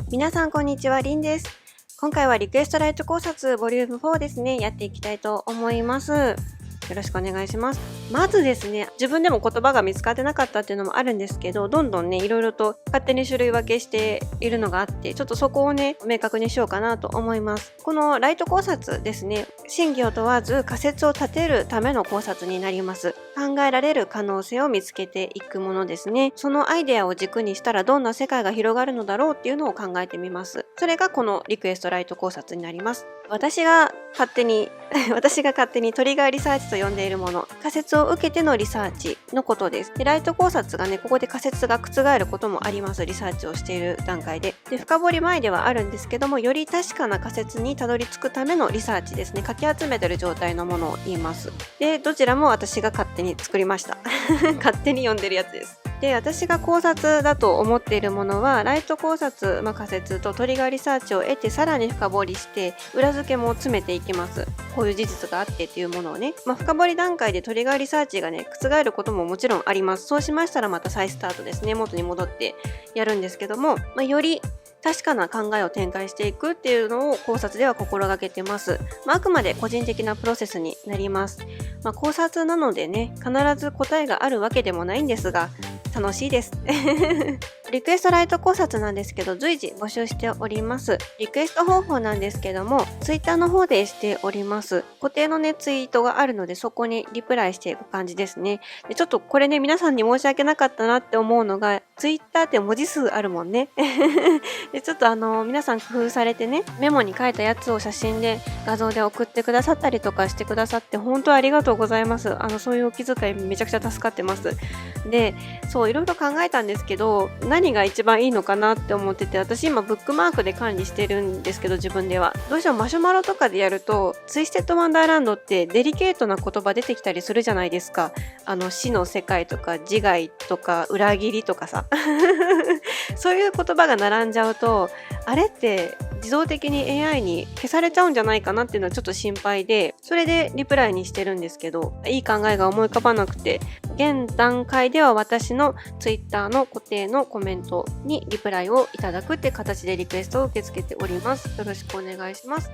皆さんこんにちは、りんです。今回はリクエストライト考察ボリューム4ですね、やっていきたいと思います。よろしくお願いします。まずですね、自分でも言葉が見つかってなかったっていうのもあるんですけど、どんどんね、いろいろと勝手に種類分けしているのがあって、ちょっとそこをね、明確にしようかなと思います。このライト考察ですね、真偽を問わず仮説を立てるための考察になります。考えられる可能性を見つけていくものですね。そのアイデアを軸にしたらどんな世界が広がるのだろうっていうのを考えてみます。それがこのリクエストライト考察になります。私が勝手にトリガーリサーチと呼んでいるもの、仮説を受けてのリサーチのことです。で、ライト考察がね、ここで仮説が覆ることもあります。リサーチをしている段階で。で、深掘り前ではあるんですけども、より確かな仮説にたどり着くためのリサーチですね。かき集めてる状態のものを言います。で、どちらも私が勝手に作りました。勝手に読んでるやつです。で、私が考察だと思っているものは、ライト考察、仮説とトリガーリサーチを得てさらに深掘りして裏付けも詰めていきます。こういう事実があってっていうものをね、深掘り段階でトリガーリサーチがね、覆ることももちろんあります。そうしましたらまた再スタートですね、元に戻ってやるんですけども、より確かな考えを展開していくっていうのを考察では心がけてます。あくまで個人的なプロセスになります。考察なのでね、必ず答えがあるわけでもないんですが、楽しいです。リクエストライト考察なんですけど、随時募集しております。リクエスト方法なんですけども、ツイッターの方でしております。固定のね、ツイートがあるので、そこにリプライしていく感じですね。で、ちょっとこれね、皆さんに申し訳なかったなって思うのが、ツイッターって文字数あるもんね。で、ちょっと皆さん工夫されてね、メモに書いたやつを写真で、画像で送ってくださったりとかしてくださって、本当ありがとうございます。そういうお気遣いめちゃくちゃ助かってます。で、そういろいろ考えたんですけど、何が一番いいのかなって思ってて、私今ブックマークで管理してるんですけど、自分ではどうしてもマシュマロとかでやるとツイステッドワンダーランドってデリケートな言葉出てきたりするじゃないですか。死の世界とか自害とか裏切りとかさそういう言葉が並んじゃうと、あれって自動的に AI に消されちゃうんじゃないかなっていうのはちょっと心配で、それでリプライにしてるんですけど、いい考えが思い浮かばなくて、現段階では私のツイッターの固定のコメントにリプライをいただくって形でリクエストを受け付けております。よろしくお願いします。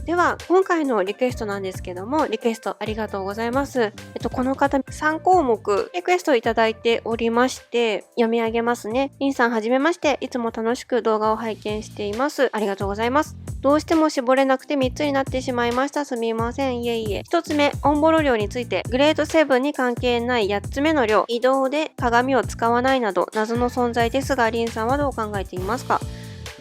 では今回のリクエストなんですけども、リクエストありがとうございます。この方3項目リクエストいただいておりまして、読み上げますね。りんさんはじめまして、いつも楽しく動画を拝見しています。ありがとうございます。どうしても絞れなくて3つになってしまいました。すみません。いえいえ。1つ目、オンボロ量について、グレード7に関係ない8つ目の量、移動で鏡を使わないなど謎の存在ですが、りんさんはどう考えていますか？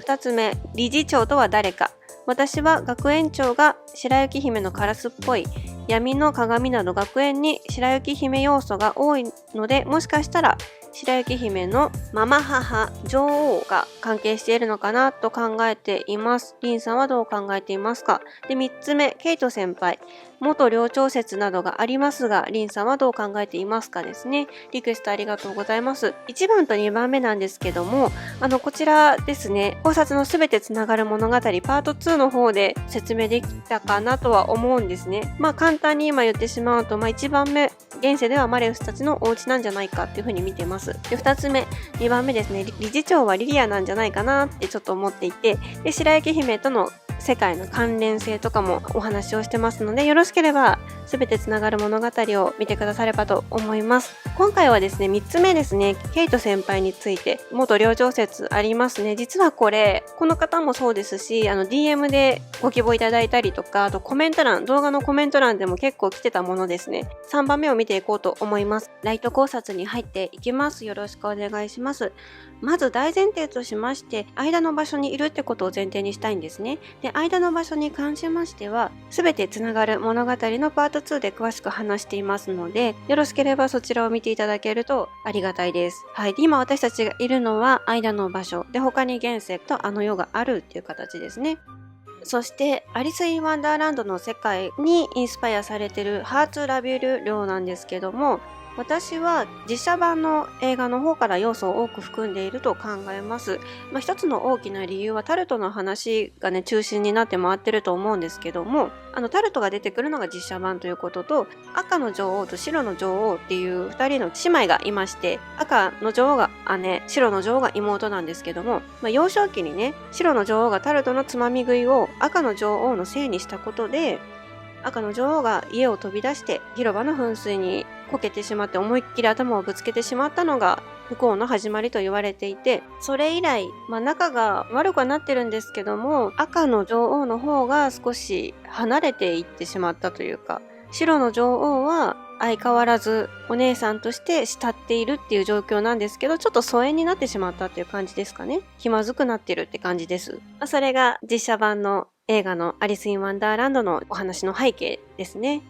2 つ目、理事長とは誰か。私は学園長が白雪姫のカラスっぽい闇の鏡など学園に白雪姫要素が多いので、もしかしたら白雪姫のママ母女王が関係しているのかなと考えています。リンさんはどう考えていますか？で、3つ目、ケイト先輩、元寮長説などがありますが、リンさんはどう考えていますかですね。リクエストありがとうございます。1番と2番目なんですけども、こちらですね、考察のすべてつながる物語パート2の方で説明できたかなとは思うんですね。簡単に今言ってしまうと、1番目、現世ではマレウスたちのお家なんじゃないかっていうふうに見てます。で、2つ目、2番目ですね、理事長はリリアなんじゃないかなってちょっと思っていて、で、白雪姫との世界の関連性とかもお話をしてますので、よろしければ全てつながる物語を見てくださればと思います。今回はですね、3つ目ですね、ケイト先輩について元寮長説ありますね。実はこの方もそうですし、DM でご希望いただいたりとか、あとコメント欄、動画のコメント欄でも結構来てたものですね。3番目を見ていこうと思います。ライト考察に入っていきます。よろしくお願いします。まず大前提としまして、間の場所にいるってことを前提にしたいんですね。で、間の場所に関しましては、すべてつながる物語のパート2で詳しく話していますので、よろしければそちらを見ていただけるとありがたいです。はい。で、今私たちがいるのは間の場所で、他に現世と世があるっていう形ですね。そしてアリス・イン・ワンダーランドの世界にインスパイアされているハーツ・ラビュール寮なんですけども、私は実写版の映画の方から要素を多く含んでいると考えます。一つの大きな理由はタルトの話がね、中心になって回ってると思うんですけども、タルトが出てくるのが実写版ということと、赤の女王と白の女王っていう2人の姉妹がいまして、赤の女王が姉、白の女王が妹なんですけども、幼少期にね、白の女王がタルトのつまみ食いを赤の女王のせいにしたことで、赤の女王が家を飛び出して広場の噴水にこけてしまって思いっきり頭をぶつけてしまったのが不幸の始まりと言われていて、それ以来、仲が悪くはなってるんですけども、赤の女王の方が少し離れていってしまったというか、白の女王は相変わらずお姉さんとして慕っているっていう状況なんですけど、ちょっと疎遠になってしまったっていう感じですかね。気まずくなってるって感じです。それが実写版の映画のアリス・イン・ワンダーランドのお話の背景ですね。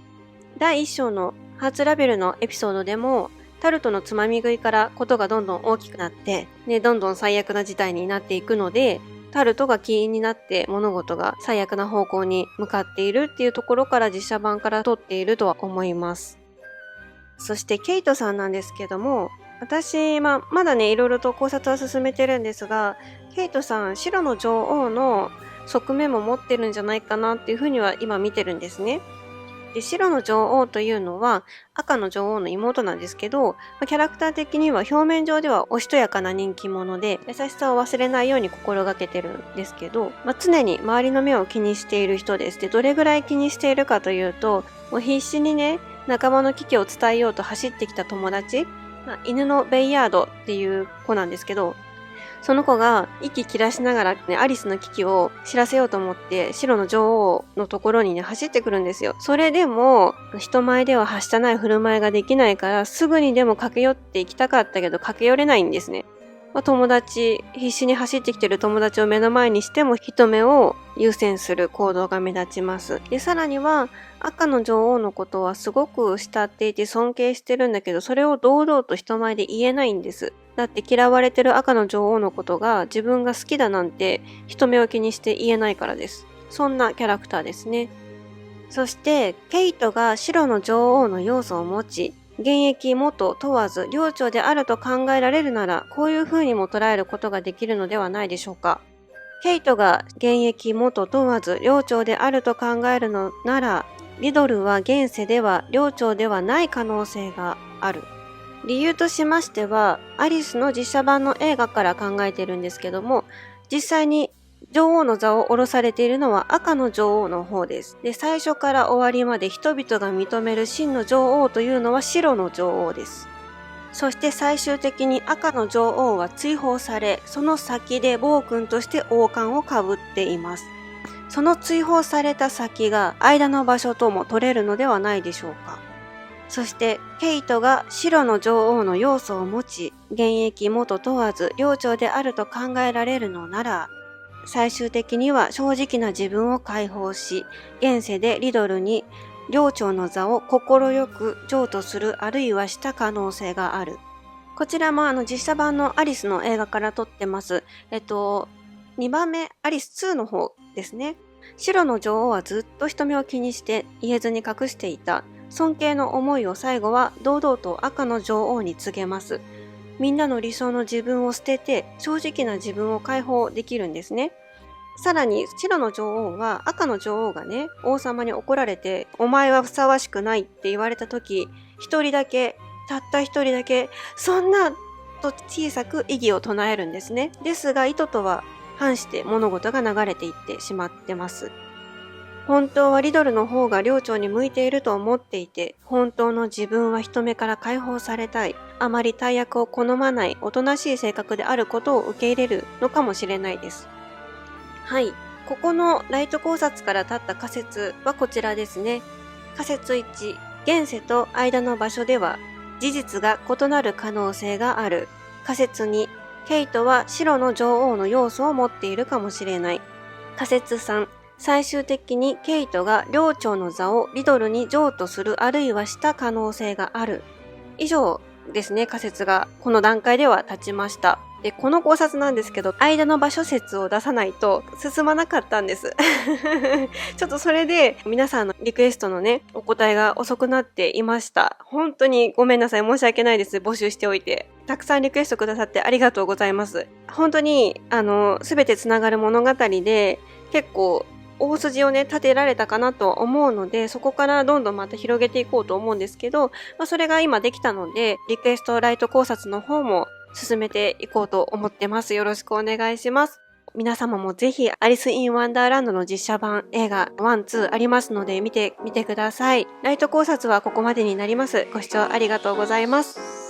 第1章のハーツラベルのエピソードでも、タルトのつまみ食いからことがどんどん大きくなって、どんどん最悪な事態になっていくので、タルトが起因になって物事が最悪な方向に向かっているっていうところから実写版から撮っているとは思います。そしてケイトさんなんですけども、私、まだね、いろいろと考察は進めてるんですが、ケイトさん、白の女王の側面も持ってるんじゃないかなっていうふうには今見てるんですね。で、白の女王というのは赤の女王の妹なんですけど、キャラクター的には表面上ではおしとやかな人気者で、優しさを忘れないように心がけてるんですけど、常に周りの目を気にしている人です。で、どれぐらい気にしているかというと、もう必死にね、仲間の危機を伝えようと走ってきた友達、犬のベイヤードっていう子なんですけど、その子が息切らしながらね、アリスの危機を知らせようと思って白の女王のところにね、走ってくるんですよ。それでも人前でははしたない振る舞いができないから、すぐにでも駆け寄っていきたかったけど駆け寄れないんですね。友達、必死に走ってきてる友達を目の前にしても人目を優先する行動が目立ちます。で、さらには赤の女王のことはすごく慕っていて尊敬してるんだけど、それを堂々と人前で言えないんです。だって嫌われてる赤の女王のことが自分が好きだなんて人目を気にして言えないからです。そんなキャラクターですね。そしてケイトが白の女王の要素を持ち、現役元問わず領長であると考えられるなら、こういう風にも捉えることができるのではないでしょうか。ケイトが現役元問わず領長であると考えるのなら、リドルは現世では領長ではない可能性がある。理由としましては、アリスの実写版の映画から考えてるんですけども、実際に女王の座を下ろされているのは赤の女王の方です。で、最初から終わりまで人々が認める真の女王というのは白の女王です。そして最終的に赤の女王は追放され、その先で暴君として王冠をかぶっています。その追放された先が間の場所とも取れるのではないでしょうか。そしてケイトが白の女王の要素を持ち、現役元問わず領長であると考えられるのなら、最終的には正直な自分を解放し、現世でリドルに領長の座を快く譲渡するあるいはした可能性がある。こちらも実写版のアリスの映画から撮ってます。2番目、アリス2の方ですね。白の女王はずっと人目を気にして言えずに隠していた。尊敬の思いを最後は堂々と赤の女王に告げます。みんなの理想の自分を捨てて正直な自分を解放できるんですね。さらに白の女王は赤の女王がね、王様に怒られてお前はふさわしくないって言われた時、たった一人だけそんなと小さく異議を唱えるんですね。ですが意図とは反して物事が流れていってしまってます。本当はリドルの方が領長に向いていると思っていて、本当の自分は人目から解放されたい、あまり大役を好まないおとなしい性格であることを受け入れるのかもしれないです。はい。ここのライト考察から立った仮説はこちらですね。仮説1、現世と間の場所では事実が異なる可能性がある。仮説2、ケイトは白の女王の要素を持っているかもしれない。仮説3、最終的にケイトが領長の座をリドルに譲渡するあるいはした可能性がある。以上ですね、仮説がこの段階では立ちました。で、この考察なんですけど、間の場所説を出さないと進まなかったんです。ちょっとそれで皆さんのリクエストのね、お答えが遅くなっていました。本当にごめんなさい。申し訳ないです。募集しておいて。たくさんリクエストくださってありがとうございます。本当に、すべてつながる物語で、結構、大筋をね、立てられたかなと思うので、そこからどんどんまた広げていこうと思うんですけど、それが今できたので、リクエストライト考察の方も進めていこうと思ってます。よろしくお願いします。皆様もぜひアリス・イン・ワンダーランドの実写版映画1、2ありますので見てみてください。ライト考察はここまでになります。ご視聴ありがとうございます。